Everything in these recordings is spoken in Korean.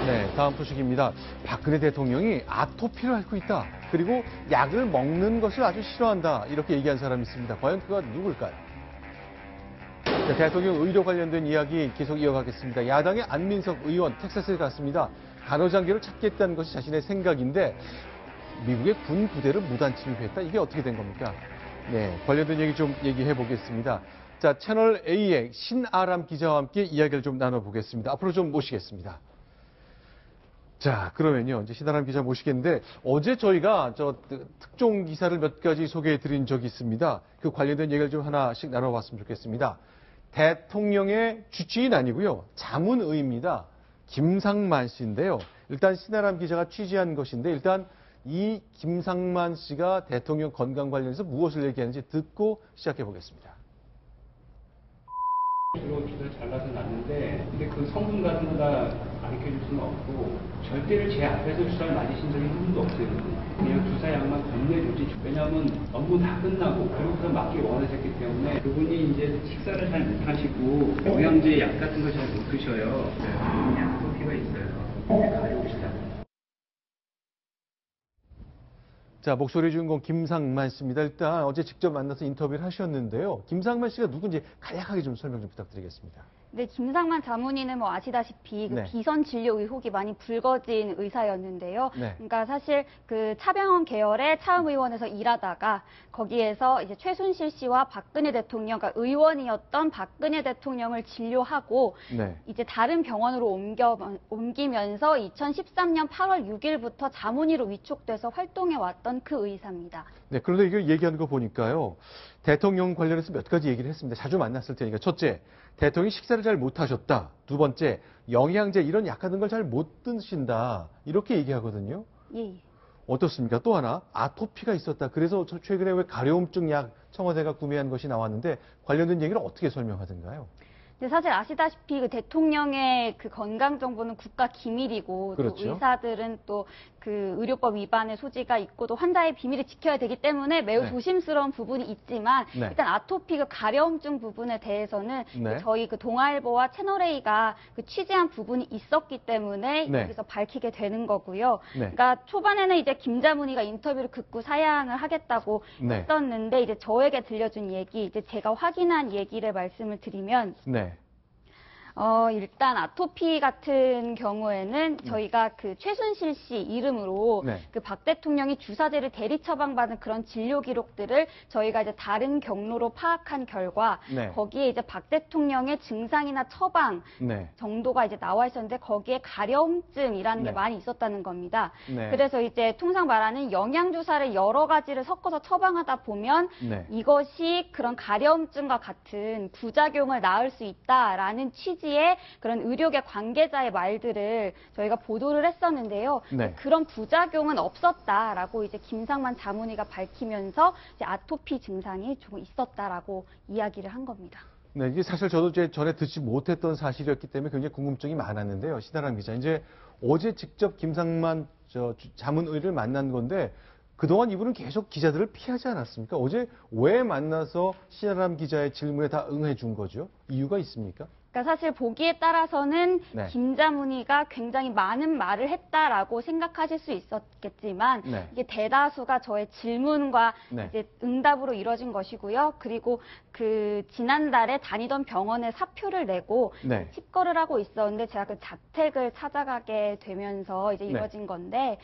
네, 다음 소식입니다. 박근혜 대통령이 아토피를 앓고 있다. 그리고 약을 먹는 것을 아주 싫어한다. 이렇게 얘기한 사람이 있습니다. 과연 그가 누굴까요? 네, 대통령 의료 관련된 이야기 계속 이어가겠습니다. 야당의 안민석 의원 텍사스에 갔습니다. 간호장교를 찾겠다는 것이 자신의 생각인데 미국의 군 부대를 무단 침입했다. 이게 어떻게 된 겁니까? 네, 관련된 얘기 좀 얘기해 보겠습니다. 자, 채널 A의 신아람 기자와 함께 이야기를 좀 나눠보겠습니다. 앞으로 좀 모시겠습니다. 자, 그러면요. 이제 신아람 기자 모시겠는데 어제 저희가 특종 기사를 몇 가지 소개해 드린 적이 있습니다. 그 관련된 얘기를 좀 하나씩 나눠봤으면 좋겠습니다. 대통령의 주치의는 아니고요. 자문의입니다. 김상만 씨인데요. 일단 신아람 기자가 취재한 것인데 일단 이 김상만 씨가 대통령 건강 관련해서 무엇을 얘기하는지 듣고 시작해 보겠습니다. 주로 주사를 잘라서 놨는데 근데 그 성분 같은 거 다 가르쳐 줄 수는 없고 절대로 제 앞에서 주사를 맞으신 적이 한 번도 없어요. 그냥 주사 약만 건네주지. 왜냐하면 업무 다 끝나고 그러고서 맞기 원하셨기 때문에 그분이 이제 식사를 잘 못하시고 영양제 약 같은 거 잘 못 드셔요. 그냥 아토피가 있어요. 가려우시다. 자, 목소리 주인공 김상만 씨입니다. 일단 어제 직접 만나서 인터뷰를 하셨는데요. 김상만 씨가 누군지 간략하게 좀 설명 좀 부탁드리겠습니다. 네, 김상만 자문위는 뭐 아시다시피 그 네. 비선 진료 의혹이 많이 불거진 의사였는데요. 네. 그러니까 사실 그 차병원 계열의 차음의원에서 일하다가 거기에서 이제 최순실 씨와 박근혜 대통령, 그러니까 의원이었던 박근혜 대통령을 진료하고 네. 이제 다른 병원으로 옮기면서 2013년 8월 6일부터 자문위로 위촉돼서 활동해 왔던 그 의사입니다. 네, 그런데 이거 얘기하는 거 보니까요. 대통령 관련해서 몇 가지 얘기를 했습니다. 자주 만났을 테니까. 첫째, 대통령이 식사를 잘 못하셨다. 두 번째, 영양제 이런 약 같은 걸 잘 못 드신다. 이렇게 얘기하거든요. 예. 어떻습니까? 또 하나, 아토피가 있었다. 그래서 최근에 왜 가려움증 약 청와대가 구매한 것이 나왔는데 관련된 얘기를 어떻게 설명하던가요? 근데 사실 아시다시피 그 대통령의 그 건강 정보는 국가 기밀이고 그렇죠. 또 의사들은 또 그 의료법 위반의 소지가 있고 또 환자의 비밀을 지켜야 되기 때문에 매우 네. 조심스러운 부분이 있지만 네. 일단 아토피 그 가려움증 부분에 대해서는 네. 저희 그 동아일보와 채널A가 그 취재한 부분이 있었기 때문에 네. 여기서 밝히게 되는 거고요. 네. 그러니까 초반에는 이제 김자문위가 인터뷰를 극구 사양을 하겠다고 네. 했었는데 이제 저에게 들려준 얘기, 이제 제가 확인한 얘기를 말씀을 드리면. 네. 일단 아토피 같은 경우에는 저희가 그 최순실 씨 이름으로 네. 그 박 대통령이 주사제를 대리 처방받은 그런 진료 기록들을 저희가 이제 다른 경로로 파악한 결과 네. 거기에 이제 박 대통령의 증상이나 처방 네. 정도가 이제 나와 있었는데 거기에 가려움증이라는 네. 게 많이 있었다는 겁니다. 네. 그래서 이제 통상 말하는 영양주사를 여러 가지를 섞어서 처방하다 보면 네. 이것이 그런 가려움증과 같은 부작용을 낳을 수 있다라는 취지의 그런 의료계 관계자의 말들을 저희가 보도를 했었는데요. 네. 그런 부작용은 없었다라고 이제 김상만 자문위가 밝히면서 이제 아토피 증상이 조금 있었다라고 이야기를 한 겁니다. 네, 이게 사실 저도 이제 전에 듣지 못했던 사실이었기 때문에 굉장히 궁금증이 많았는데요. 신아람 기자, 이제 어제 직접 김상만 자문의를 만난 건데 그동안 이분은 계속 기자들을 피하지 않았습니까? 어제 왜 만나서 신아람 기자의 질문에 다 응해 준 거죠? 이유가 있습니까? 그러니까 사실 보기에 따라서는 네. 김자문위가 굉장히 많은 말을 했다라고 생각하실 수 있었겠지만 네. 이게 대다수가 저의 질문과 네. 이제 응답으로 이뤄진 것이고요. 그리고 그 지난달에 다니던 병원에 사표를 내고 네. 칩거를 하고 있었는데 제가 그 자택을 찾아가게 되면서 이제 네. 이뤄진 건데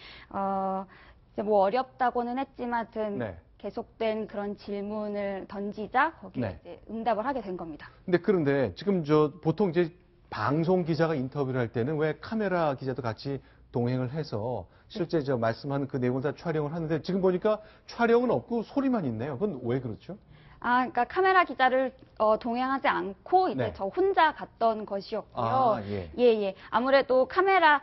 이제 뭐 어렵다고는 했지만 하여튼 네. 계속된 그런 질문을 던지자 거기에 네. 이제 응답을 하게 된 겁니다. 그런데 지금 보통 이제 방송 기자가 인터뷰를 할 때는 왜 카메라 기자도 같이 동행을 해서 실제 말씀하는 그 내용을 다 촬영을 하는데 지금 보니까 촬영은 없고 소리만 있네요. 그건 왜 그렇죠? 그러니까 카메라 기자를 동행하지 않고 이제 네. 저 혼자 갔던 것이었고요. 아, 예. 예. 아무래도 카메라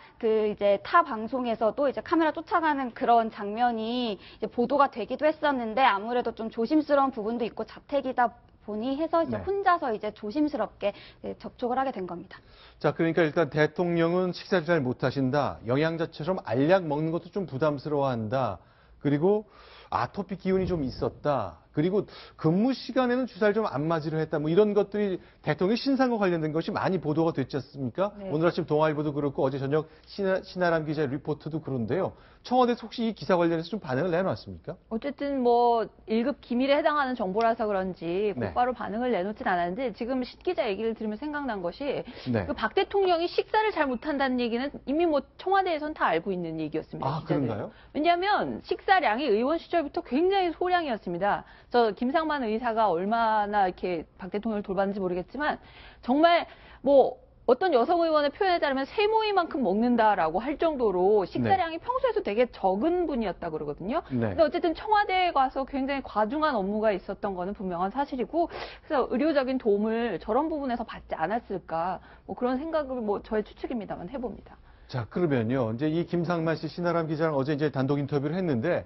이제 타 방송에서도 이제 카메라 쫓아가는 그런 장면이 이제 보도가 되기도 했었는데 아무래도 좀 조심스러운 부분도 있고 자택이다 보니 해서 이제 네. 혼자서 이제 조심스럽게 접촉을 하게 된 겁니다. 자, 그러니까 일단 대통령은 식사를 잘 못하신다. 영양제처럼 알약 먹는 것도 좀 부담스러워한다. 그리고 아토피 기운이 좀 있었다. 그리고 근무 시간에는 주사를 좀 안 맞으려 했다. 뭐 이런 것들이 대통령 신상과 관련된 것이 많이 보도가 됐지 않습니까? 네. 오늘 아침 동아일보도 그렇고 어제 저녁 신하람 기자 리포트도 그런데요. 청와대에서 혹시 이 기사 관련해서 좀 반응을 내놨습니까? 어쨌든 뭐 1급 기밀에 해당하는 정보라서 그런지 네. 곧바로 반응을 내놓진 않았는데 지금 신 기자 얘기를 들으면 생각난 것이 네. 그 박 대통령이 식사를 잘 못한다는 얘기는 이미 뭐 청와대에선 다 알고 있는 얘기였습니다. 아, 기자들은. 그런가요? 왜냐하면 식사량이 의원 시절부터 굉장히 소량이었습니다. 저 김상만 의사가 얼마나 이렇게 박 대통령을 돌봤는지 모르겠지만 정말 뭐 어떤 여성 의원의 표현에 따르면 세모이만큼 먹는다라고 할 정도로 식사량이 평소에도 되게 적은 분이었다 그러거든요. 네. 근데 어쨌든 청와대에 가서 굉장히 과중한 업무가 있었던 거는 분명한 사실이고, 그래서 의료적인 도움을 저런 부분에서 받지 않았을까, 뭐 그런 생각을 뭐 저의 추측입니다만 해봅니다. 자, 그러면요. 이제 이 김상만 씨, 신하람 기자랑 어제 이제 단독 인터뷰를 했는데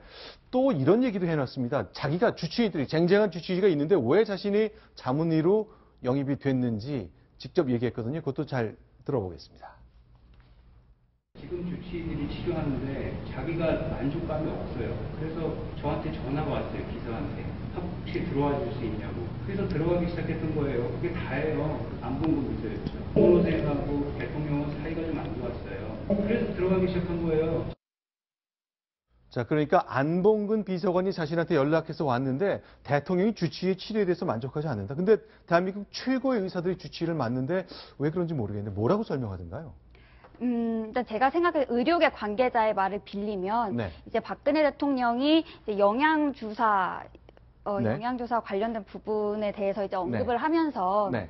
또 이런 얘기도 해놨습니다. 자기가 주치의들이 쟁쟁한 주치의가 있는데 왜 자신이 자문의로 영입이 됐는지 직접 얘기했거든요. 그것도 잘 들어보겠습니다. 지금 주치의들이 치료하는데 자기가 만족감이 없어요. 그래서 저한테 전화가 왔어요. 기사한테. 혹시 들어와 줄 수 있냐고. 그래서 들어가기 시작했던 거예요. 그게 다예요. 안봉근 비서였죠. 변호사하고 대통령은 사이가 좀 안 좋았어요. 그래서 들어가기 시작한 거예요. 자, 그러니까 안봉근 비서관이 자신한테 연락해서 왔는데 대통령이 주치의 치료에 대해서 만족하지 않는다. 근데 대한민국 최고의 의사들이 주치의를 맡는데 왜 그런지 모르겠는데 뭐라고 설명하던가요? 일단 제가 생각해 의료계 관계자의 말을 빌리면 네. 이제 박근혜 대통령이 이제 영양주사 네. 영양주사 관련된 부분에 대해서 이제 언급을 네. 하면서 네.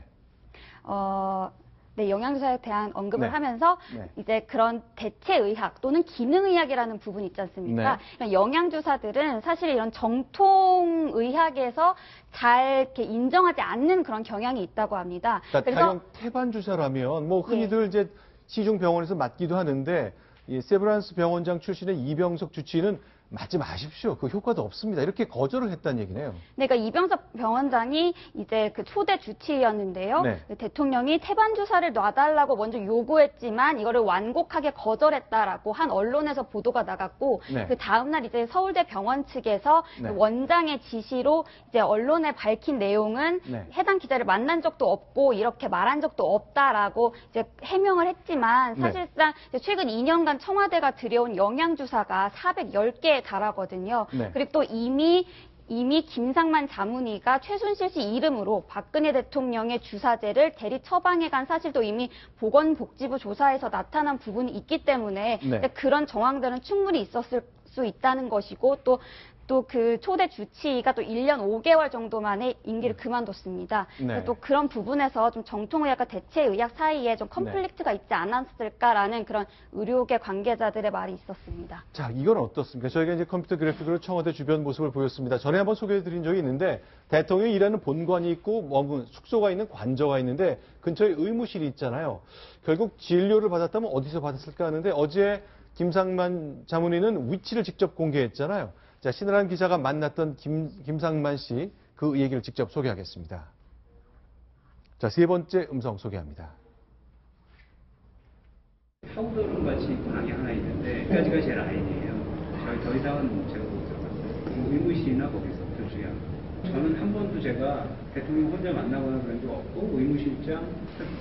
네, 영양주사에 대한 언급을 네. 하면서 네. 이제 그런 대체의학 또는 기능의학이라는 부분이 있지 않습니까? 네. 그러니까 영양주사들은 사실 이런 정통의학에서 잘 이렇게 인정하지 않는 그런 경향이 있다고 합니다. 그러니까 다형 태반 주사라면 뭐 흔히들 이제 시중 병원에서 맞기도 하는데 이 세브란스 병원장 출신의 이병석 주치의는 맞지 마십시오. 그 효과도 없습니다. 이렇게 거절을 했다는 얘기네요. 네, 그러니까 이병석 병원장이 이제 그 초대 주치의였는데요. 네. 그 대통령이 태반 주사를 놔달라고 먼저 요구했지만 이거를 완곡하게 거절했다라고 한 언론에서 보도가 나갔고 네. 그 다음 날 이제 서울대 병원 측에서 네. 그 원장의 지시로 이제 언론에 밝힌 내용은 네. 해당 기자를 만난 적도 없고 이렇게 말한 적도 없다라고 이제 해명을 했지만 네. 사실상 이제 최근 2년간 청와대가 들여온 영양 주사가 410개에 달하거든요. 네. 그리고 또 이미 김상만 자문의가 최순실 씨 이름으로 박근혜 대통령의 주사제를 대리 처방해 간 사실도 이미 보건복지부 조사에서 나타난 부분이 있기 때문에 네. 그런 정황들은 충분히 있었을 수 있다는 것이고 또 그 초대 주치의가 또 1년 5개월 정도 만에 임기를 그만뒀습니다. 네. 또 그런 부분에서 좀 정통의학과 대체의학 사이에 좀 컨플릭트가 있지 않았을까라는 그런 의료계 관계자들의 말이 있었습니다. 자, 이건 어떻습니까? 저희가 이제 컴퓨터 그래픽으로 청와대 주변 모습을 보였습니다. 전에 한번 소개해드린 적이 있는데 대통령이 일하는 본관이 있고 머문 숙소가 있는 관저가 있는데 근처에 의무실이 있잖아요. 결국 진료를 받았다면 어디서 받았을까 하는데 어제 김상만 자문의는 위치를 직접 공개했잖아요. 자, 신하람 기자가 만났던 김상만 씨 그 얘기를 직접 소개하겠습니다. 자, 세 번째 음성 소개합니다. 파우더룸 같이 방이 하나 있는데 여기까지가 제 라인이에요. 저희 더 이상은 제가 못 들어갔어요. 의무실이나 거기서 둘 중에 저는 한 번도 제가 대통령 혼자 만나거나 그런 적 없고 의무실장,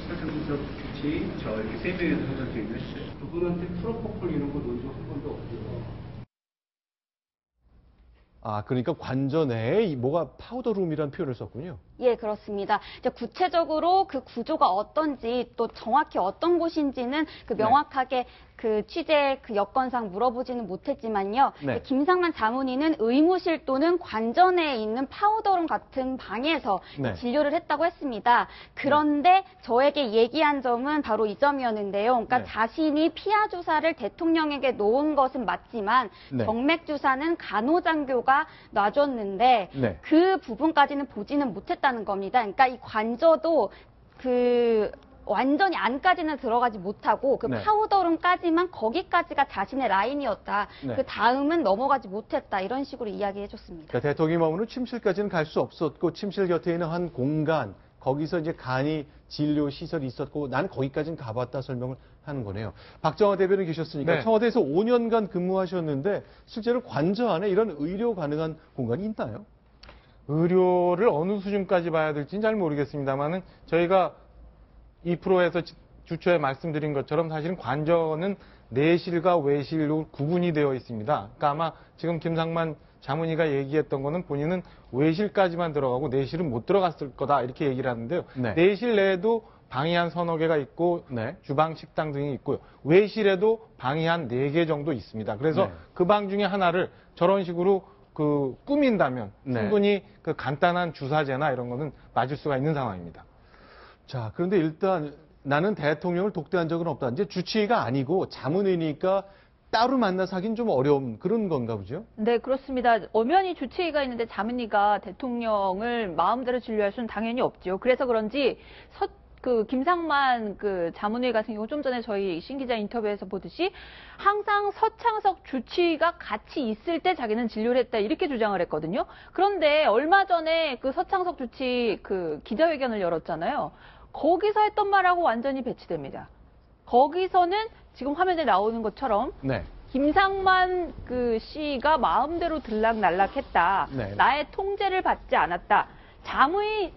사상수석 주치 저 이렇게 세 명에서 항상 얘기했어요. 그분한테 프로포폴 이런 거 놓은 적 한 번도 없고요. 아, 그러니까 관저 내에 뭐가 파우더룸이라는 표현을 썼군요. 예, 그렇습니다. 이제 구체적으로 그 구조가 어떤지 또 정확히 어떤 곳인지는 그 명확하게 그 취재 그 여건상 물어보지는 못했지만요. 네. 김상만 자문의는 의무실 또는 관전에 있는 파우더룸 같은 방에서 네. 진료를 했다고 했습니다. 그런데 저에게 얘기한 점은 바로 이 점이었는데요. 그러니까 네. 자신이 피하 주사를 대통령에게 놓은 것은 맞지만 네. 정맥 주사는 간호장교가 놔줬는데 네. 그 부분까지는 보지는 못했다는 겁니다. 그러니까 이 관저도 그 완전히 안까지는 들어가지 못하고 그 네. 파우더룸까지만 거기까지가 자신의 라인이었다. 네. 그 다음은 넘어가지 못했다. 이런 식으로 이야기해 줬습니다. 그러니까 대통령이 머무는 침실까지는 갈 수 없었고 침실 곁에 있는 한 공간 거기서 이제 간이 진료 시설이 있었고 나는 거기까지는 가봤다 설명을 하는 거네요. 박정화 대변인 계셨으니까 네. 청와대에서 5년간 근무하셨는데 실제로 관저 안에 이런 의료 가능한 공간이 있나요? 의료를 어느 수준까지 봐야 될지는 잘 모르겠습니다만은 저희가 2%에서 주초에 말씀드린 것처럼 사실은 관저는 내실과 외실로 구분이 되어 있습니다. 그러니까 아마 지금 김상만 자문의가 얘기했던 거는 본인은 외실까지만 들어가고 내실은 못 들어갔을 거다 이렇게 얘기를 하는데요. 네. 내실 내에도 방이 한 서너 개가 있고 네. 주방, 식당 등이 있고요. 외실에도 방이 한 4개 정도 있습니다. 그래서 네. 그 방 중에 하나를 저런 식으로 꾸민다면 네. 충분히 그 간단한 주사제나 이런 거는 맞을 수가 있는 상황입니다. 자, 그런데 일단 나는 대통령을 독대한 적은 없다. 이제 주치의가 아니고 자문의니까 따로 만나서 하긴 좀 어려운 그런 건가 보죠? 네, 그렇습니다. 엄연히 주치의가 있는데 자문의가 대통령을 마음대로 진료할 수는 당연히 없죠. 그래서 그런지 김상만 자문의 같은 경우 좀 전에 저희 신 기자 인터뷰에서 보듯이 항상 서창석 주치의가 같이 있을 때 자기는 진료를 했다 이렇게 주장을 했거든요. 그런데 얼마 전에 그 서창석 주치의 기자회견을 열었잖아요. 거기서 했던 말하고 완전히 배치됩니다. 거기서는 지금 화면에 나오는 것처럼 네. 김상만 씨가 마음대로 들락날락했다. 네. 나의 통제를 받지 않았다.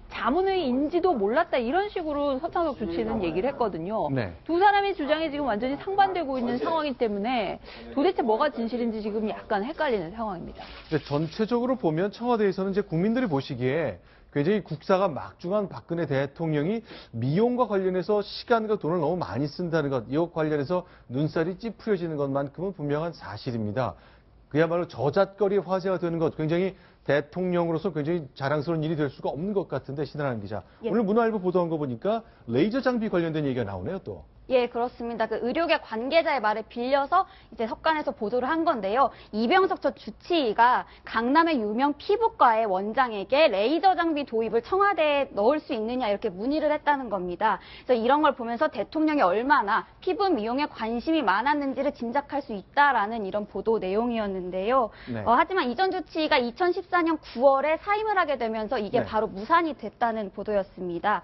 자문의인지도 몰랐다. 이런 식으로 서창석 주치의는 얘기를 했거든요. 네. 두 사람의 주장이 지금 완전히 상반되고 있는 상황이기 때문에 도대체 뭐가 진실인지 지금 약간 헷갈리는 상황입니다. 근데 전체적으로 보면 청와대에서는 이제 국민들이 보시기에 굉장히 국사가 막중한 박근혜 대통령이 미용과 관련해서 시간과 돈을 너무 많이 쓴다는 것, 이와 관련해서 눈살이 찌푸려지는 것만큼은 분명한 사실입니다. 그야말로 저잣거리의 화제가 되는 것, 굉장히 대통령으로서 굉장히 자랑스러운 일이 될 수가 없는 것 같은데, 신한한 기자. 예. 오늘 문화일보 보도한 거 보니까 레이저 장비 관련된 얘기가 나오네요, 또. 예, 그렇습니다. 의료계 관계자의 말을 빌려서 이제 석관에서 보도를 한 건데요. 이병석 전 주치의가 강남의 유명 피부과의 원장에게 레이저 장비 도입을 청와대에 넣을 수 있느냐 이렇게 문의를 했다는 겁니다. 그래서 이런 걸 보면서 대통령이 얼마나 피부 미용에 관심이 많았는지를 짐작할 수 있다라는 이런 보도 내용이었는데요. 네. 하지만 이 전 주치의가 2014년 9월에 사임을 하게 되면서 이게 네. 바로 무산이 됐다는 보도였습니다.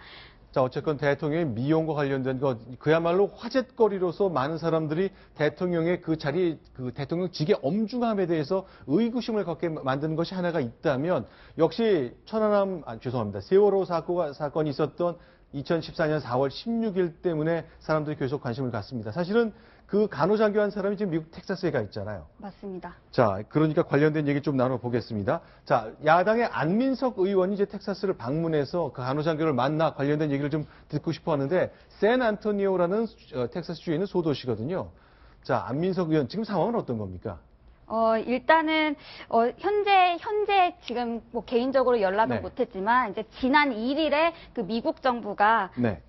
자, 어쨌건 대통령의 미용과 관련된 것, 그야말로 화제거리로서 많은 사람들이 대통령의 그 자리, 대통령직의 엄중함에 대해서 의구심을 갖게 만드는 것이 하나가 있다면, 역시 세월호 사건이 있었던 2014년 4월 16일 때문에 사람들이 계속 관심을 갖습니다. 사실은 그 간호장교 한 사람이 지금 미국 텍사스에 가 있잖아요. 맞습니다. 자, 그러니까 관련된 얘기 좀 나눠보겠습니다. 자, 야당의 안민석 의원이 이제 텍사스를 방문해서 그 간호장교를 만나 관련된 얘기를 좀 듣고 싶어 하는데, 샌안토니오라는 텍사스주에 있는 소도시거든요. 자, 안민석 의원, 지금 상황은 어떤 겁니까? 일단은, 현재 지금 뭐 개인적으로 연락은 네. 못했지만, 이제 지난 1일에 그 미국 정부가, 네.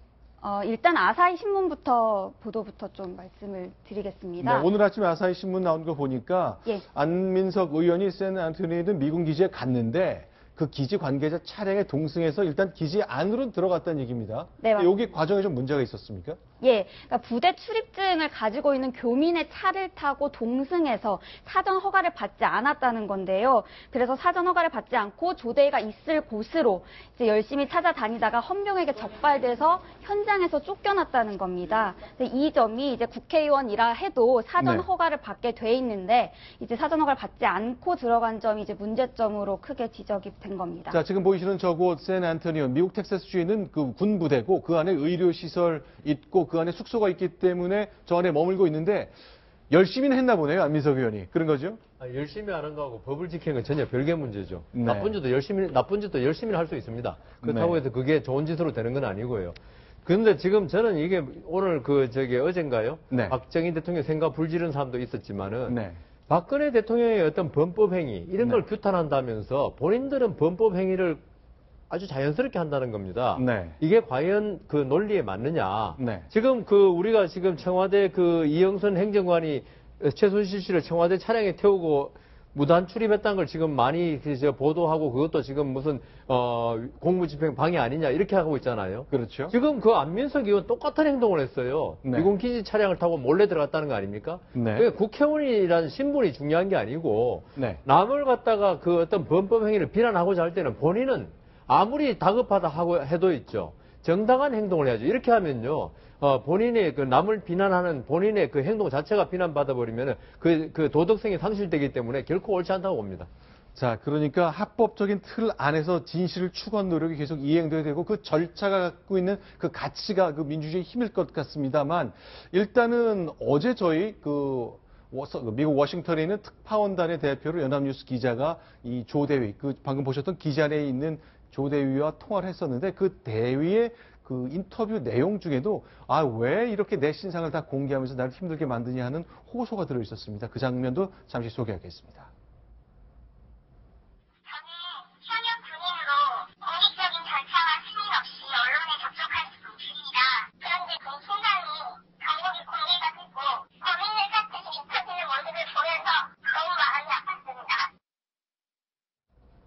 일단 아사히 신문부터, 보도부터 좀 말씀을 드리겠습니다. 네, 오늘 아침에 아사히 신문 나온 거 보니까 예. 안민석 의원이 샌안토니오에 미군 기지에 갔는데 그 기지 관계자 차량에 동승해서 일단 기지 안으로 들어갔다는 얘기입니다. 네, 맞습니다. 여기 과정에 좀 문제가 있었습니까? 예, 그러니까 부대 출입증을 가지고 있는 교민의 차를 타고 동승해서 사전 허가를 받지 않았다는 건데요. 그래서 사전 허가를 받지 않고 조대가 있을 곳으로 이제 열심히 찾아다니다가 헌병에게 적발돼서 현장에서 쫓겨났다는 겁니다. 근데 이 점이 이제 국회의원이라 해도 사전 네. 허가를 받게 돼 있는데 이제 사전 허가를 받지 않고 들어간 점이 이제 문제점으로 크게 지적이 된 겁니다. 자, 지금 보이시는 저곳 샌안토니오, 미국 텍사스주에 있는 그 군부대고 그 안에 의료시설 있고 그 안에 숙소가 있기 때문에 저 안에 머물고 있는데 열심히는 했나 보네요, 안민석 의원이. 그런 거죠? 열심히 하는 거하고 법을 지키는 건 전혀 별개 문제죠. 네. 나쁜 짓도 열심히 할 수 있습니다. 그렇다고 네. 해서 그게 좋은 짓으로 되는 건 아니고요. 그런데 지금 저는 이게 오늘 어젠가요? 네. 박정희 대통령 생각 불지른 사람도 있었지만은 네. 박근혜 대통령의 어떤 범법 행위 이런 걸 네. 규탄한다면서 본인들은 범법 행위를 아주 자연스럽게 한다는 겁니다. 네. 이게 과연 그 논리에 맞느냐? 네. 지금 우리가 지금 청와대 이영선 행정관이 최순실 씨를 청와대 차량에 태우고 무단 출입했다는 걸 지금 많이 보도하고 그것도 지금 무슨 공무집행 방해 아니냐 이렇게 하고 있잖아요. 그렇죠. 지금 그 안민석 의원 똑같은 행동을 했어요. 네. 미군 기지 차량을 타고 몰래 들어갔다는 거 아닙니까? 네. 그러니까 국회의원이라는 신분이 중요한 게 아니고 네. 남을 갖다가 그 어떤 범법 행위를 비난하고자 할 때는 본인은 아무리 다급하다 하고 해도 있죠. 정당한 행동을 해야죠. 이렇게 하면요. 본인의 그 남을 비난하는 본인의 그 행동 자체가 비난받아 버리면은 그 도덕성이 상실되기 때문에 결코 옳지 않다고 봅니다. 자, 그러니까 합법적인 틀 안에서 진실을 추구하는 노력이 계속 이행돼야 되고 그 절차가 갖고 있는 그 가치가 그 민주주의의 힘일 것 같습니다만 일단은 어제 저희 미국 워싱턴에 있는 특파원단의 대표로 연합뉴스 기자가 이 조 대위, 방금 보셨던 기자내에 있는 조 대위와 통화를 했었는데 그 대위의 그 인터뷰 내용 중에도 왜 이렇게 내 신상을 다 공개하면서 나를 힘들게 만드냐 하는 호소가 들어 있었습니다. 그 장면도 잠시 소개하겠습니다.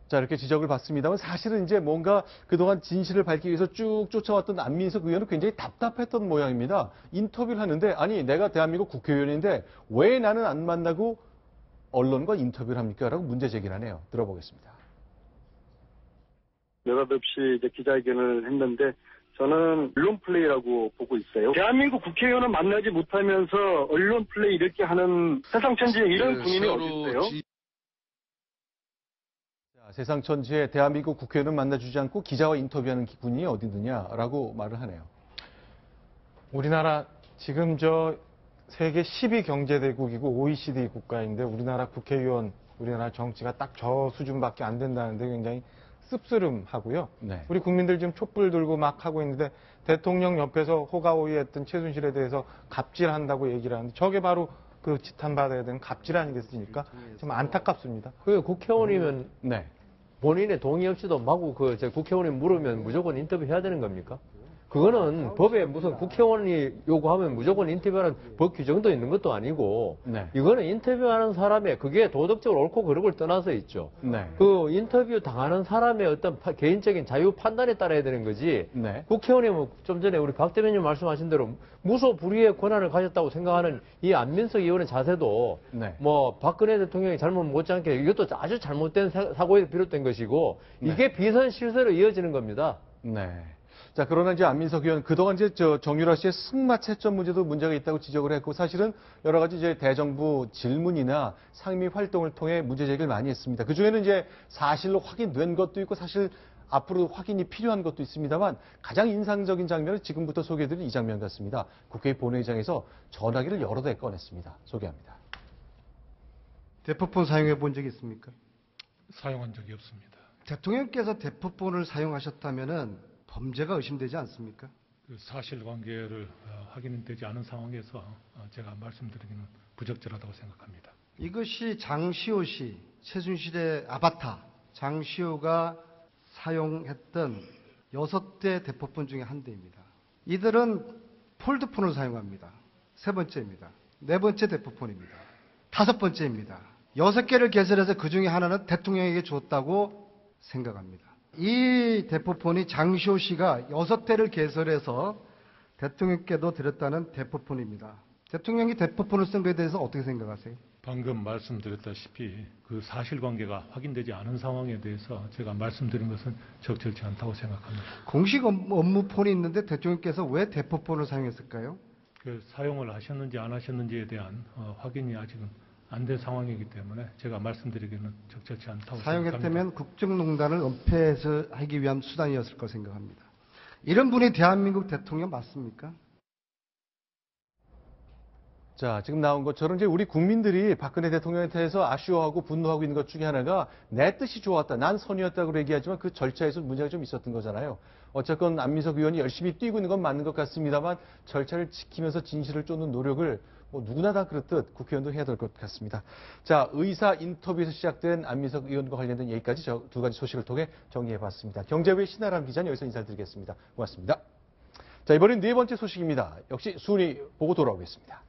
자, 이렇게 지적을 받습니다만 사실은 이제 뭔가 그동안 진실을 밝히기 위해서 쭉 쫓아왔던 안민석 의원은 굉장히 답답했던 모양입니다. 인터뷰를 하는데 내가 대한민국 국회의원인데 왜 나는 안 만나고 언론과 인터뷰를 합니까? 라고 문제 제기를 하네요. 들어보겠습니다. 느닷없이 이제 기자회견을 했는데 저는 언론 플레이라고 보고 있어요. 대한민국 국회의원은 만나지 못하면서 언론 플레이 이렇게 하는 세상 천지에 이런 군인이 어디 있어요? 세상 천지에 대한민국 국회의원은 만나주지 않고 기자와 인터뷰하는 군인이 어디 있느냐라고 말을 하네요. 우리나라 지금 세계 10위 경제대국이고 OECD 국가인데 우리나라 국회의원, 우리나라 정치가 딱 저 수준밖에 안 된다는데 굉장히 씁쓸함하고요. 네. 우리 국민들 지금 촛불 들고 막 하고 있는데 대통령 옆에서 호가호위했던 최순실에 대해서 갑질한다고 얘기를 하는데 저게 바로 그 지탄받아야 되는 갑질 아니겠습니까? 좀 안타깝습니다. 그 국회의원이면 네. 본인의 동의 없이도 마구 국회의원이 물으면 무조건 인터뷰해야 되는 겁니까? 그거는 법에 무슨 국회의원이 요구하면 무조건 인터뷰하는 법 규정도 있는 것도 아니고 네. 이거는 인터뷰하는 사람의 그게 도덕적으로 옳고 그름을 떠나서 있죠. 네. 그 인터뷰 당하는 사람의 어떤 개인적인 자유 판단에 따라야 되는 거지. 네. 국회의원이 좀 전에 우리 박 대변인 말씀하신 대로 무소불위의 권한을 가졌다고 생각하는 이 안민석 의원의 자세도 네. 박근혜 대통령이 잘못 못지않게 이것도 아주 잘못된 사고에 비롯된 것이고 이게 비선 실세로 이어지는 겁니다. 네. 자, 그러나 이제 안민석 의원, 그동안 이제 정유라 씨의 승마 채점 문제도 문제가 있다고 지적을 했고, 사실은 여러 가지 이제 대정부 질문이나 상임위 활동을 통해 문제 제기를 많이 했습니다. 그 중에는 이제 사실로 확인된 것도 있고, 사실 앞으로 확인이 필요한 것도 있습니다만, 가장 인상적인 장면은 지금부터 소개해드릴 이 장면 같습니다. 국회 본회의장에서 전화기를 여러 대 꺼냈습니다. 소개합니다. 대포폰 사용해 본 적이 있습니까? 사용한 적이 없습니다. 대통령께서 대포폰을 사용하셨다면은 범죄가 의심되지 않습니까? 그 사실관계를 확인되지 않은 상황에서 제가 말씀드리기는 부적절하다고 생각합니다. 이것이 장시호 씨, 최순실의 아바타 장시호가 사용했던 6대 대포폰 중에 한 대입니다. 이들은 폴드폰을 사용합니다. 3번째입니다. 4번째 대포폰입니다. 5번째입니다. 6개를 개설해서 그 중에 하나는 대통령에게 줬다고 생각합니다. 이 대포폰이 장시호 씨가 6대를 개설해서 대통령께도 드렸다는 대포폰입니다. 대통령이 대포폰을 쓴 것에 대해서 어떻게 생각하세요? 방금 말씀드렸다시피 그 사실관계가 확인되지 않은 상황에 대해서 제가 말씀드린 것은 적절치 않다고 생각합니다. 공식 업무폰이 있는데 대통령께서 왜 대포폰을 사용했을까요? 그 사용을 하셨는지 안 하셨는지에 대한 확인이 아직은 안 된 상황이기 때문에 제가 말씀드리기는 적절치 않다고 생각합니다. 사용했다면 국정농단을 은폐해서 하기 위한 수단이었을 거 생각합니다. 이런 분이 대한민국 대통령 맞습니까? 자, 지금 나온 것처럼 이제 우리 국민들이 박근혜 대통령에 대해서 아쉬워하고 분노하고 있는 것 중에 하나가 내 뜻이 좋았다, 난 선이었다고 얘기하지만 그 절차에서 문제가 좀 있었던 거잖아요. 어쨌건 안민석 의원이 열심히 뛰고 있는 건 맞는 것 같습니다만 절차를 지키면서 진실을 쫓는 노력을 누구나 다 그렇듯 국회의원도 해야 될 것 같습니다. 자, 의사 인터뷰에서 시작된 안민석 의원과 관련된 얘기까지 두 가지 소식을 통해 정리해봤습니다. 경제부의 신아람 기자는 여기서 인사드리겠습니다. 고맙습니다. 자, 이번엔 네 번째 소식입니다. 역시 순위 보고 돌아오겠습니다.